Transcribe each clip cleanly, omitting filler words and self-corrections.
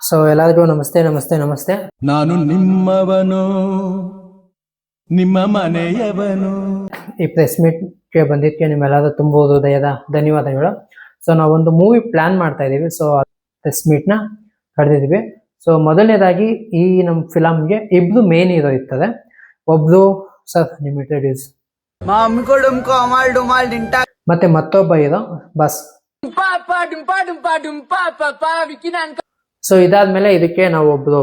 So ಎಲ್ಲರಿಗೂ ನಮಸ್ತೆ ನಮಸ್ತೆ ನಮಸ್ತೆ. ನಾನು ನಿಮ್ಮವನು ನಿಮ್ಮ ಮನೆಯವನು. ಈ ಪ್ರೆಸ್ ಮೀಟ್ಗೆ ಬಂದಿದ್ದಕ್ಕೆ ನಿಮ್ಮೆಲ್ಲರೂ ತುಂಬ ಹೃದಯದ ಧನ್ಯವಾದಗಳು. ಸೊ ನಾವೊಂದು ಮೂವಿ ಪ್ಲಾನ್ ಮಾಡ್ತಾ ಇದ್ದೀವಿ. ಸೊ ಪ್ರೆಸ್ ಮೀಟ್ನ ಕರೆದಿದ್ದೀವಿ. ಸೊ ಮೊದಲನೇದಾಗಿ ಈ ನಮ್ಮ ಫಿಲಮ್ಗೆ ಇಬ್ರು ಮೇನ್ ಹೀರೋ ಇರ್ತದೆ. ಒಬ್ರು ಸರ್ ನಿಮ್ಮ ಇಂಟ್ರೊಡ್ಯೂಸ್, ಮತ್ತೆ ಮತ್ತೊಬ್ಬ ಹೀರೋ ಬಸ್. ಸೊ ಇದಾದ್ಮೇಲೆ ಇದಕ್ಕೆ ನಾವು ಒಬ್ರು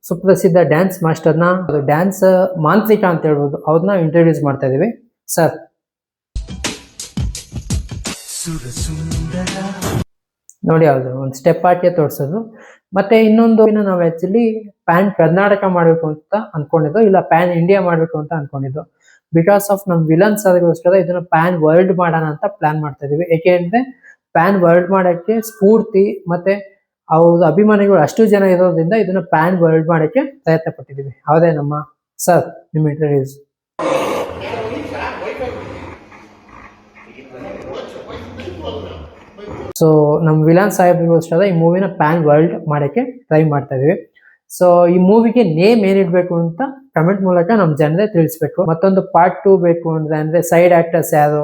ಸುಪ್ರಸಿದ್ಧ ಡ್ಯಾನ್ಸ್ ಮಾಸ್ಟರ್ನ, ಡ್ಯಾನ್ಸ್ ಮಾಂತ್ರಿಕ ಅಂತ ಹೇಳ್ಬೋದು, ಅವ್ರನ್ನ ಇಂಟ್ರೊಡ್ಯೂಸ್ ಮಾಡ್ತಾ ಇದೀವಿ. ಸರ್ ನೋಡಿ, ಅವ್ರು ಒಂದು ಸ್ಟೆಪ್ ಹಾಕಿ ತೋರಿಸೋದು. ಮತ್ತೆ ಇನ್ನೊಂದು ನಾವು ಆಕ್ಚುಲಿ ಪ್ಯಾನ್ ಕರ್ನಾಟಕ ಮಾಡಬೇಕು ಅಂತ ಅನ್ಕೊಂಡಿದ್ದು, ಇಲ್ಲ ಪ್ಯಾನ್ ಇಂಡಿಯಾ ಮಾಡಬೇಕು ಅಂತ ಅನ್ಕೊಂಡಿದ್ದು. ಬಿಕಾಸ್ ಆಫ್ ನಮ್ ವಿಲನ್ಸ್ ಅದಕ್ಕೋಸ್ಕರ ಇದನ್ನ ಪ್ಯಾನ್ ವರ್ಲ್ಡ್ ಮಾಡೋಣ ಅಂತ ಪ್ಲಾನ್ ಮಾಡ್ತಾ ಇದೀವಿ. ಏಕೆಂದ್ರೆ ಪ್ಯಾನ್ ವರ್ಲ್ಡ್ ಮಾಡಕ್ಕೆ ಸ್ಫೂರ್ತಿ ಮತ್ತೆ ಅವ್ರ ಅಭಿಮಾನಿಗಳು ಅಷ್ಟು ಜನ ಇರೋದ್ರಿಂದ ಇದನ್ನ ಪ್ಯಾನ್ ವರ್ಲ್ಡ್ ಮಾಡಕ್ಕೆ ಪ್ರಯತ್ನ ಪಟ್ಟಿದೀವಿ. ಹೌದೇ ನಮ್ಮ ಸರ್ ನಿಮ್ಮ ಇಂಟ್ರೊಡ್ಯೂಸ್. ಸೊ ನಮ್ ವಿಲಾನ್ ಸಾಹೇಬ್ರಿಗೋಸ್ಕರ ಈ ಮೂವಿನ ಪ್ಯಾನ್ ವರ್ಲ್ಡ್ ಮಾಡಕ್ಕೆ ಟ್ರೈ ಮಾಡ್ತಾ ಇದೀವಿ. ಸೊ ಈ ಮೂವಿಗೆ ನೇಮ್ ಏನಿಡ್ಬೇಕು ಅಂತ ಕಮೆಂಟ್ ಮೂಲಕ ನಮ್ ಜನರೇ ತಿಳಿಸ್ಬೇಕು. ಮತ್ತೊಂದು ಪಾರ್ಟ್ 2 ಬೇಕು ಅಂದ್ರೆ ಸೈಡ್ ಆಕ್ಟರ್ಸ್ ಯಾರು,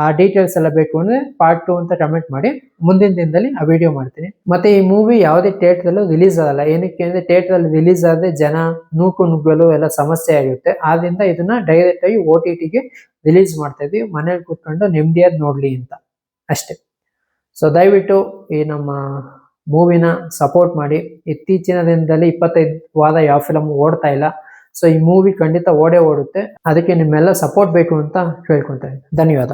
ಆ ಡೀಟೇಲ್ಸ್ ಎಲ್ಲ ಬೇಕು ಅಂದ್ರೆ ಪಾರ್ಟ್ 2 ಅಂತ ಕಮೆಂಟ್ ಮಾಡಿ. ಮುಂದಿನ ದಿನದಲ್ಲಿ ಆ ವಿಡಿಯೋ ಮಾಡ್ತೀನಿ. ಮತ್ತೆ ಈ ಮೂವಿ ಯಾವುದೇ ಥಿಯೇಟರ್ ಅಲ್ಲೂ ರಿಲೀಸ್ ಆಗಲ್ಲ. ಏನಕ್ಕೆ ಅಂದ್ರೆ ಥಿಯೇಟರ್ ಅಲ್ಲಿ ರಿಲೀಸ್ ಆದ್ರೆ ಜನ ನುಗ್ಗಲು ಎಲ್ಲ ಸಮಸ್ಯೆ ಆಗುತ್ತೆ. ಆದ್ರಿಂದ ಇದನ್ನ ಡೈರೆಕ್ಟ್ ಆಗಿ OTTಗೆ ರಿಲೀಸ್ ಮಾಡ್ತಾ ಇದ್ವಿ, ಮನೇಲಿ ಕೂತ್ಕೊಂಡು ನೆಮ್ಮದಿಯಾಗಿ ನೋಡ್ಲಿ ಅಂತ ಅಷ್ಟೇ. ಸೊ ದಯವಿಟ್ಟು ಈ ನಮ್ಮ ಮೂವಿನ ಸಪೋರ್ಟ್ ಮಾಡಿ. ಇತ್ತೀಚಿನ ದಿನದಲ್ಲಿ 25 ವಾರ ಯಾವ ಫಿಲಮ್ ಓಡ್ತಾ ಇಲ್ಲ. ಸೊ ಈ ಮೂವಿ ಖಂಡಿತ ಓಡುತ್ತೆ. ಅದಕ್ಕೆ ನಿಮ್ಮೆಲ್ಲ ಸಪೋರ್ಟ್ ಬೇಕು ಅಂತ ಕೇಳ್ಕೊತಾ ಇದ್ದೀನಿ. ಧನ್ಯವಾದ.